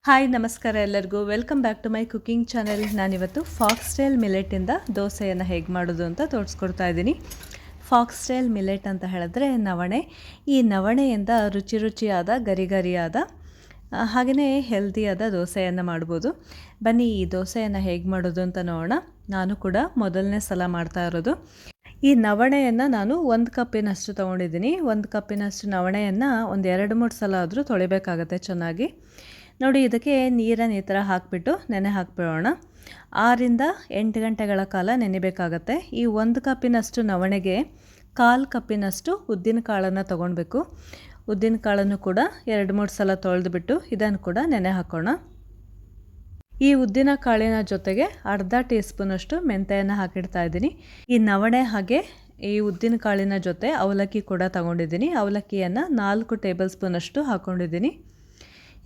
Hi ನಮಸ್ಕಾರ ಎಲ್ಲರಿಗೂ welcome back to my cooking channel. ನಾನಿವತ್ತು ಫಾಕ್ಸ್ಟೈಲ್ ಮಿಲೆಟಿಂದ ದೋಸೆಯನ್ನು ಹೇಗೆ ಮಾಡೋದು ಅಂತ ತೋರಿಸ್ಕೊಡ್ತಾ ಇದ್ದೀನಿ. ಫಾಕ್ಸ್ಟೈಲ್ ಮಿಲೆಟ್ ಅಂತ ಹೇಳಿದ್ರೆ ನವಣೆ. ಈ ನವಣೆಯಿಂದ ರುಚಿಯಾದ ಗರಿಯಾದ ಹಾಗೆಯೇ ಹೆಲ್ದಿಯಾದ ದೋಸೆಯನ್ನು ಮಾಡ್ಬೋದು. ಬನ್ನಿ ಈ ದೋಸೆಯನ್ನು ಹೇಗೆ ಮಾಡೋದು ಅಂತ ನೋಡೋಣ. ನಾನು ಕೂಡ ಮೊದಲನೇ ಸಲ ಮಾಡ್ತಾ ಇರೋದು. ಈ ನವಣೆಯನ್ನು ನಾನು 1 ಕಪ್ಪಿನಷ್ಟು ತೊಗೊಂಡಿದ್ದೀನಿ. 1 ಕಪ್ಪಿನಷ್ಟು ನವಣೆಯನ್ನು ಒಂದು 2-3 ಸಲ ಆದರೂ ತೊಳಿಬೇಕಾಗತ್ತೆ ಚೆನ್ನಾಗಿ. ನೋಡಿ, ಇದಕ್ಕೆ ನೀರನ್ನು ಈ ಥರ ಹಾಕಿಬಿಟ್ಟು ನೆನೆ ಹಾಕಿಬಿಡೋಣ. 6ರಿಂದ 8 ಗಂಟೆಗಳ ಕಾಲ ನೆನೆಬೇಕಾಗತ್ತೆ. ಈ 1 ಕಪ್ಪಿನಷ್ಟು ನವಣೆಗೆ 1/4 ಕಪ್ಪಿನಷ್ಟು ಉದ್ದಿನ ಕಾಳನ್ನು ತೊಗೊಳ್ಬೇಕು. ಉದ್ದಿನ ಕಾಳನ್ನು ಕೂಡ 2-3 ಸಲ ತೊಳೆದುಬಿಟ್ಟು ಇದನ್ನು ಕೂಡ ನೆನೆ ಹಾಕೋಣ. ಈ ಉದ್ದಿನ ಕಾಳಿನ ಜೊತೆಗೆ ಅರ್ಧ ಟೀ ಸ್ಪೂನಷ್ಟು ಮೆಂತೆಯನ್ನು ಹಾಕಿಡ್ತಾ ಇದ್ದೀನಿ. ಈ ನವಣೆ ಹಾಗೆ ಈ ಉದ್ದಿನ ಕಾಳಿನ ಜೊತೆ ಅವಲಕ್ಕಿ ಕೂಡ ತಗೊಂಡಿದ್ದೀನಿ. ಅವಲಕ್ಕಿಯನ್ನು 4 ಟೇಬಲ್ ಸ್ಪೂನಷ್ಟು ಹಾಕ್ಕೊಂಡಿದ್ದೀನಿ.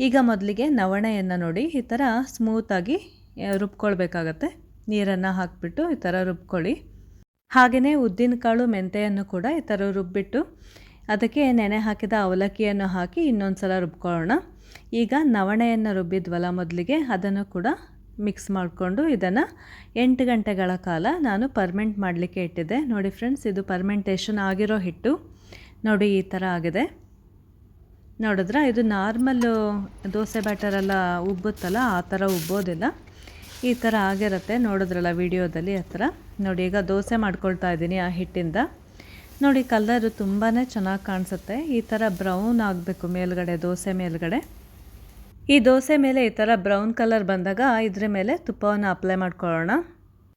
ಈಗ ಮೊದಲಿಗೆ ನವಣೆಯನ್ನು ನೋಡಿ ಈ ಥರ ಸ್ಮೂತಾಗಿ ರುಬ್ಕೊಳ್ಬೇಕಾಗತ್ತೆ. ನೀರನ್ನು ಹಾಕಿಬಿಟ್ಟು ಈ ಥರ ರುಬ್ಕೊಳ್ಳಿ. ಹಾಗೆಯೇ ಉದ್ದಿನ ಕಾಳು ಮೆಂತೆಯನ್ನು ಕೂಡ ಈ ಥರ ರುಬ್ಬಿಟ್ಟು ಅದಕ್ಕೆ ನೆನೆ ಹಾಕಿದ ಅವಲಕ್ಕಿಯನ್ನು ಹಾಕಿ ಇನ್ನೊಂದು ಸಲ ರುಬ್ಕೊಳ್ಳೋಣ. ಈಗ ನವಣೆಯನ್ನು ರುಬ್ಬಿದ್ವಲ್ಲ ಮೊದಲಿಗೆ, ಅದನ್ನು ಕೂಡ ಮಿಕ್ಸ್ ಮಾಡಿಕೊಂಡು ಇದನ್ನು 8 ಗಂಟೆಗಳ ಕಾಲ ನಾನು ಪರ್ಮೆಂಟ್ ಮಾಡಲಿಕ್ಕೆ ಇಟ್ಟಿದ್ದೆ. ನೋಡಿ ಫ್ರೆಂಡ್ಸ್, ಇದು ಪರ್ಮೆಂಟೇಷನ್ ಆಗಿರೋ ಹಿಟ್ಟು. ನೋಡಿ ಈ ಥರ ಆಗಿದೆ. ನೋಡಿದ್ರೆ ಇದು ನಾರ್ಮಲ್ಲು ದೋಸೆ ಬ್ಯಾಟರೆಲ್ಲ ಉಬ್ಬುತ್ತಲ್ಲ, ಆ ಥರ ಉಬ್ಬೋದಿಲ್ಲ. ಈ ಥರ ಆಗಿರುತ್ತೆ. ನೋಡಿದ್ರಲ್ಲ ವಿಡಿಯೋದಲ್ಲಿ ಆ ಥರ. ನೋಡಿ, ಈಗ ದೋಸೆ ಮಾಡ್ಕೊಳ್ತಾ ಇದ್ದೀನಿ ಆ ಹಿಟ್ಟಿಂದ. ನೋಡಿ, ಕಲರು ತುಂಬಾ ಚೆನ್ನಾಗಿ ಕಾಣಿಸುತ್ತೆ. ಈ ಥರ ಬ್ರೌನ್ ಆಗಬೇಕು ಮೇಲ್ಗಡೆ, ದೋಸೆ ಮೇಲ್ಗಡೆ. ಈ ದೋಸೆ ಮೇಲೆ ಈ ಥರ ಬ್ರೌನ್ ಕಲರ್ ಬಂದಾಗ ಇದ್ರ ಮೇಲೆ ತುಪ್ಪವನ್ನು ಅಪ್ಲೈ ಮಾಡ್ಕೊಳ್ಳೋಣ.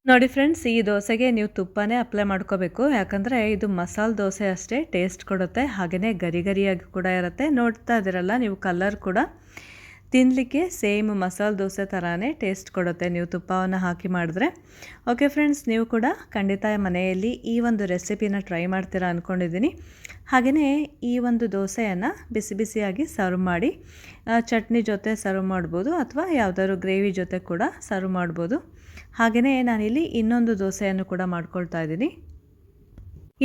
ನೋಡಿ ಫ್ರೆಂಡ್ಸ್, ಈ ದೋಸೆಗೆ ನೀವು ತುಪ್ಪನೇ ಅಪ್ಲೈ ಮಾಡ್ಕೋಬೇಕು. ಯಾಕಂದರೆ ಇದು ಮಸಾಲೆ ದೋಸೆ ಅಷ್ಟೇ ಟೇಸ್ಟ್ ಕೊಡುತ್ತೆ. ಹಾಗೆಯೇ ಗರಿಯಾಗಿ ಕೂಡ ಇರುತ್ತೆ. ನೋಡ್ತಾ ಇದ್ದೀರಲ್ಲ ನೀವು, ಕಲರ್ ಕೂಡ ತಿನ್ನಲಿಕ್ಕೆ ಸೇಮ್ ಮಸಾಲೆ ದೋಸೆ ಥರನೇ ಟೇಸ್ಟ್ ಕೊಡುತ್ತೆ ನೀವು ತುಪ್ಪವನ್ನು ಹಾಕಿ ಮಾಡಿದ್ರೆ. ಓಕೆ ಫ್ರೆಂಡ್ಸ್, ನೀವು ಕೂಡ ಖಂಡಿತ ಮನೆಯಲ್ಲಿ ಈ ಒಂದು ರೆಸಿಪಿನ ಟ್ರೈ ಮಾಡ್ತೀರಾ ಅಂದ್ಕೊಂಡಿದ್ದೀನಿ. ಹಾಗೆಯೇ ಈ ಒಂದು ದೋಸೆಯನ್ನು ಬಿಸಿಯಾಗಿ ಸರ್ವ್ ಮಾಡಿ ಚಟ್ನಿ ಜೊತೆ ಸರ್ವ್ ಮಾಡ್ಬೋದು, ಅಥವಾ ಯಾವುದಾದ್ರು ಗ್ರೇವಿ ಜೊತೆ ಕೂಡ ಸರ್ವ್ ಮಾಡ್ಬೋದು. ಹಾಗೆಯೇ ನಾನಿಲ್ಲಿ ಇನ್ನೊಂದು ದೋಸೆಯನ್ನು ಕೂಡ ಮಾಡ್ಕೊಳ್ತಾ ಇದ್ದೀನಿ.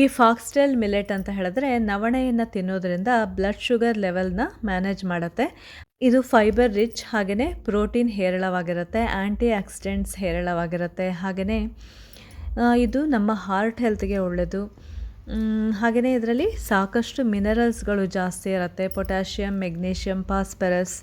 ಈ ಫಾಕ್ಸ್ಟೈಲ್ ಮಿಲೆಟ್ ಅಂತ ಹೇಳಿದ್ರೆ ನವಣೆಯನ್ನು ತಿನ್ನೋದ್ರಿಂದ ಬ್ಲಡ್ ಶುಗರ್ ಲೆವೆಲ್ನ ಮ್ಯಾನೇಜ್ ಮಾಡುತ್ತೆ. ಇದು ಫೈಬರ್ ರಿಚ್, ಹಾಗೆಯೇ ಪ್ರೋಟೀನ್ ಹೇರಳವಾಗಿರುತ್ತೆ, ಆ್ಯಂಟಿ ಆಕ್ಸಿಡೆಂಟ್ಸ್ ಹೇರಳವಾಗಿರುತ್ತೆ. ಹಾಗೆಯೇ ಇದು ನಮ್ಮ ಹಾರ್ಟ್ ಹೆಲ್ತ್ಗೆ ಒಳ್ಳೆಯದು. ಹಾಗೆಯೇ ಇದರಲ್ಲಿ ಸಾಕಷ್ಟು ಮಿನರಲ್ಸ್ಗಳು ಜಾಸ್ತಿ ಇರುತ್ತೆ. Potassium, magnesium, phosphorus.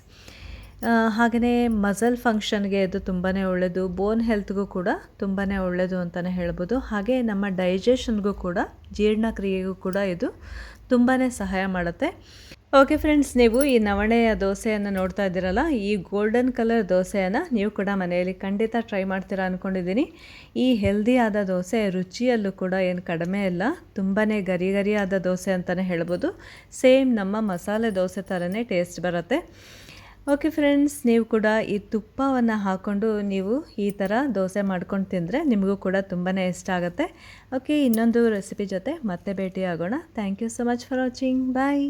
ಹಾಗೆಯೇ ಮಸಲ್ ಫಂಕ್ಷನ್ಗೆ ಇದು ತುಂಬಾ ಒಳ್ಳೆಯದು. ಬೋನ್ ಹೆಲ್ತ್ಗೂ ಕೂಡ ತುಂಬಾ ಒಳ್ಳೆಯದು ಅಂತಲೇ ಹೇಳ್ಬೋದು. ಹಾಗೆ ನಮ್ಮ ಡೈಜೆಷನ್ಗೂ ಕೂಡ, ಜೀರ್ಣಕ್ರಿಯೆಗೂ ಕೂಡ ಇದು ತುಂಬಾ ಸಹಾಯ ಮಾಡುತ್ತೆ. ಓಕೆ ಫ್ರೆಂಡ್ಸ್, ನೀವು ಈ ನವಣೆಯ ದೋಸೆಯನ್ನು ನೋಡ್ತಾ ಇದ್ದೀರಲ್ಲ, ಈ ಗೋಲ್ಡನ್ ಕಲರ್ ದೋಸೆಯನ್ನು ನೀವು ಕೂಡ ಮನೆಯಲ್ಲಿ ಖಂಡಿತ ಟ್ರೈ ಮಾಡ್ತೀರಾ ಅಂದ್ಕೊಂಡಿದ್ದೀನಿ. ಈ ಹೆಲ್ದಿಯಾದ ದೋಸೆ ರುಚಿಯಲ್ಲೂ ಕೂಡ ಏನು ಕಡಿಮೆ ಇಲ್ಲ. ತುಂಬಾ ಗರಿಯಾದ ದೋಸೆ ಅಂತಲೇ ಹೇಳ್ಬೋದು. ಸೇಮ್ ನಮ್ಮ ಮಸಾಲೆ ದೋಸೆ ಥರನೇ ಟೇಸ್ಟ್ ಬರುತ್ತೆ. ಓಕೆ ಫ್ರೆಂಡ್ಸ್, ನೀವು ಕೂಡ ಈ ತುಪ್ಪವನ್ನು ಹಾಕ್ಕೊಂಡು ನೀವು ಈ ಥರ ದೋಸೆ ಮಾಡ್ಕೊಂಡು ತಿಂದರೆ ನಿಮಗೂ ಕೂಡ ತುಂಬಾ ಇಷ್ಟ ಆಗುತ್ತೆ. ಓಕೆ, ಇನ್ನೊಂದು ರೆಸಿಪಿ ಜೊತೆ ಮತ್ತೆ ಭೇಟಿ ಆಗೋಣ. Thank you so much for watching. Bye.